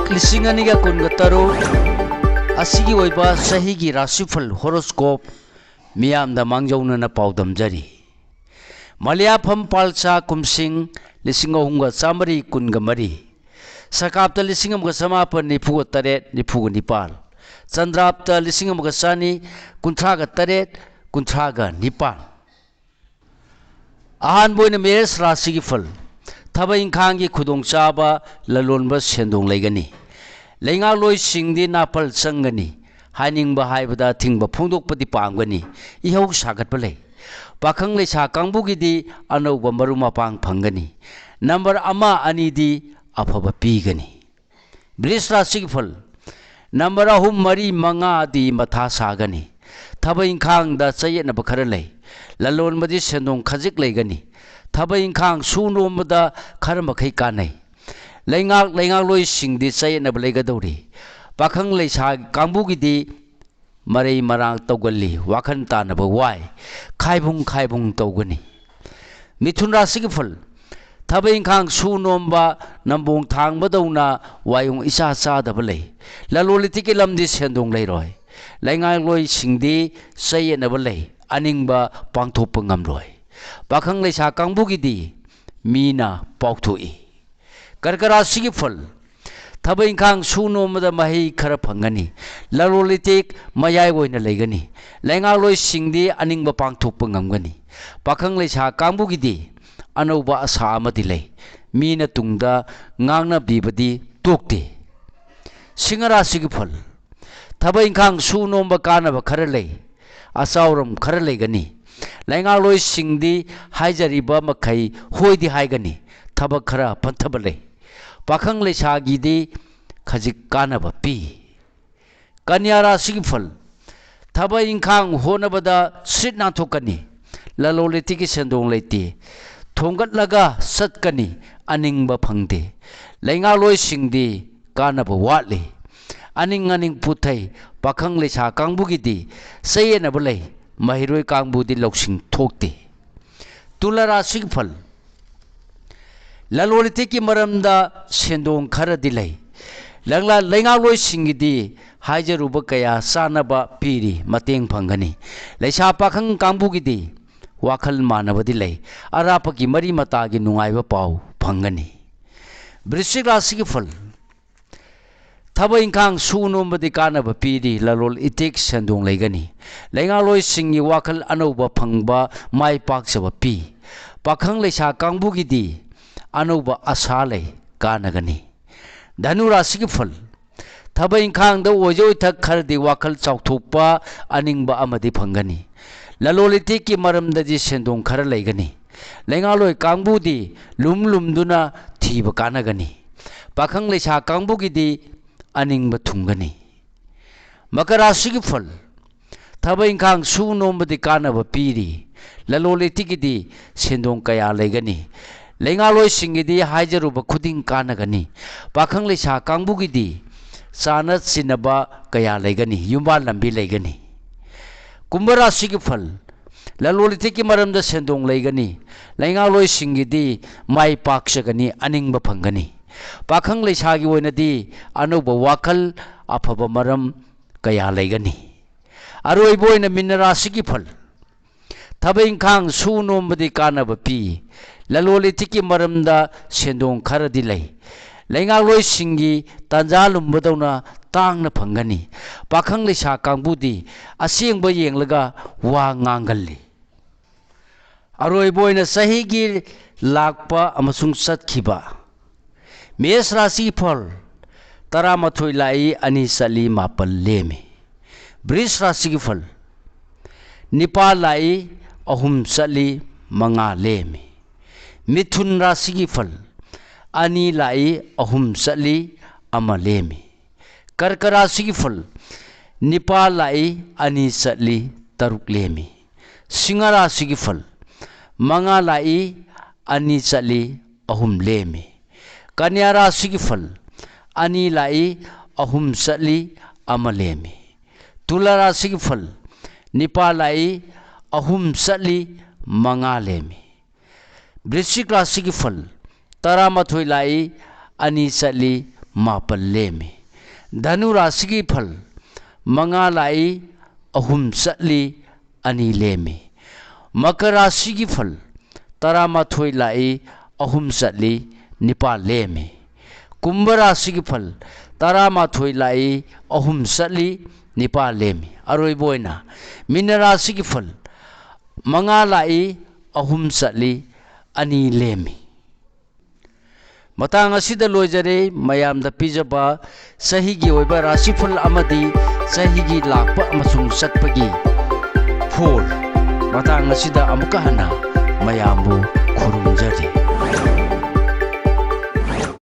लिसिंग अनिगा कुनगा तरुक असिगी ओइबा सहीगी राशिफल होरोस्कोप मियामदा मांगजौनना पाउदम जरी मलयाफम पालसा कुमसिंग लिसिंग अहुंगा चामरी कुनगा मरी सकाप्ता लिसिंग अमगा समापन निफुगा तरेट निफुगा निपाल चंद्राप्ता लिसिंग अमगा सानी कुंथ्रागा तरेट कुंथ्रागा निपाल आहान बोइना मेष राशिगी फल थबा इंखांगी खुदोंग चाबा ललोनबा सेंदोंग लेगनी लेंगालोई सिंगदी नापल चंगनी हाइनिंगबा हाइबदा थिंगबा फोंदोकपदि पांगनी इहौ सागतबा ले पाखंग लेसा कांबुगिदी अनौबा मरु मपांग फंगनी नंबर अमा अनीदी अफबा पीगनी वृष राशिगी फल नंबर अहुम मरी मंगा दी मथा सागनी थबा इंखांगदा चयेनबा खरा ले ललोनबदी सेंदोंग खजिक लेगनी थबा इंखांग सुनोमदा खर मखै कानै लेंगालोई सिंगदी चयेनबा लेगदौरी पाखंग लेसा कांबुगिदी मरई मरांग तौगली वाखन तानबा वाई खाइबुंग तौगनी मिथुन राशिगी फल थबा इंखांग सुनोमबा नंबोंग थांगबदौना वायुंग इसा चादबा ले ललोलितिकी लमदी सेंदोंग लेरोय लेंगालोई सिंगदी चयेनबा ले अनिंगबा पांगथोकपा ngamloi पाखंग लेसा कांबुगिदी मीना पाउथोई कर्क राशिगी फल थबा इंखांग सुनोमदा मही खरा फंगनी ललोलितिक मयाय ओइना लेगनी लेंगालोई सिंगदी अनिंगबा पांगथोकपा ngamgani पाखंग लेसा कांबुगिदी अनौबा आशा अमदि ले मीना तुंगदा ngang बीबदी तोकते सिंह राशिगी फल थबा इंखांग सुनोमबा कानबा खरा ले असाउरम खरा लेगनी लेंगालोई सिंगदी हाइजरिबा मखै होइदी हाइगनी थबा खरा पंथबा ले पाखंग लेसागिदी खजिक कानबा पी कन्या राशिगी फल थबा इंखांग होनबदा सिट नाथोकनी ललोलितिकी सेंदोंग लेते थोंगतलगा सत्कनी अनिंगबा फंगते लेंगालोई सिंगदी कानबा वाटले अनिंग पुथै पाखंग लेसा कांबुगिदी चयेनबा ले महिरोय कांबुदी लौसिंग थोकते तुला राशिगी फल ललोलितिकी मरमदा सेंदोंग खरदी ले लेंगालोई सिंगदी हाइजरुबा कया चानबा पीरी मतेंग फंगनी लेसा पाखंग कांबुगिदी वाखल मानबदी ले अरापकी मरी मतागी नुंगाइबा पाउ फंगनी वृश्चिक राशिगी फल थबा इंखांग सुनोमबदी कानबा पीरी ललोल इतिक सेंदोंग लेगनी लेंगालोई सिंगी वाखल अनौबा फंगबा माई पाकचबा पी पाखंग लेसा कांबुगिदी अनौबा आशा ले कानगनी धनु राशिगी फल थबा इंखांगदा ओजोय थक खरदी वाखल चाउथोकपा अनिंगबा अमदि फंगनी ललोलितिकी मरमदजी सेंदोंग खरा लेगनी लेंगालोई कांबुदी लुमदुना थीबा कानगनी पाखंग लेसा कांबुगिदी अनिंगबा थुंगनी मकर राशिगी फल थबा इंखांग सुनोमबदी कानबा पीरी ललोलितिकीदी सेंदोंग कया लेगनी लेंगालोई सिंगदी हाइजरुबा खुदिंग कानगनी पाखंग लेसा कांबुगिदी चाना चिनबा कया लेगनी युम्बा लंबी लेगनी कुंभ राशिगी फल ललोलितिकी मरमदा सेंदोंग लेगनी लेंगालोई सिंगदी माई पाकचगनी अनिंगबा फंगनी पाखंग लेसागी ओइनदी अनौबा वाखल अफबा मरम कया लेगनी अरोइबा ओइना मीन राशिगी फल थबा इंखांग सुनोमबदी कानबा पी ललोलितिकी मरमदा सेंदोंग खरदी ले लेंगालोई सिंगी तांजा लुम्बदौना तांगना फंगनी पाखंग लेसा कांबुदी असेंगबा येंगलगा वा ngangalli अरोइबा ओइना सहीगी लाकपा अमसुंग सत्खिबा मेष राशि फल 13 लाई अनि चली मापल लेमे वृष राशिगी फल निपाल लाई अहुम चली मंगा लेमे मिथुन राशिगी फल अनि लाई अहुम चली अमा लेमे कर्क राशिगी फल निपाल लाई अनि चली तरुक लेमे सिंह राशिगी फल मंगा लाई अनि चली अहुम लेमे कन्या राशिगी फल अनि लाई अहुम चली अमा लेमे तुला राशिगी फल निपाल लाई अहुम चली मंगा लेमे वृश्चिक राशि की फल 13 लाई अनि चली मापल लेमी धनु राशि की फल मंगा लाई अहुम चली अनि लेमी मकर राशि की फल तरामाथोई लाई अहुम चली निपाल लेमी कुंभ राशि की फल तरामाथोई लाई अहुम चली निपाल लेमी अरोइबोइना मीन राशि की फल मंगा लाई अहुम चली अनि लेमी मतंग असिदा लोइजरे मयामदा पिजबा सहीगी ओइबा राशिफल अमदी सहीगी लाकपा अमसुंग सत्पगी फोल मतंग असिदा अमुका हना मयामबु खुरुमजरी।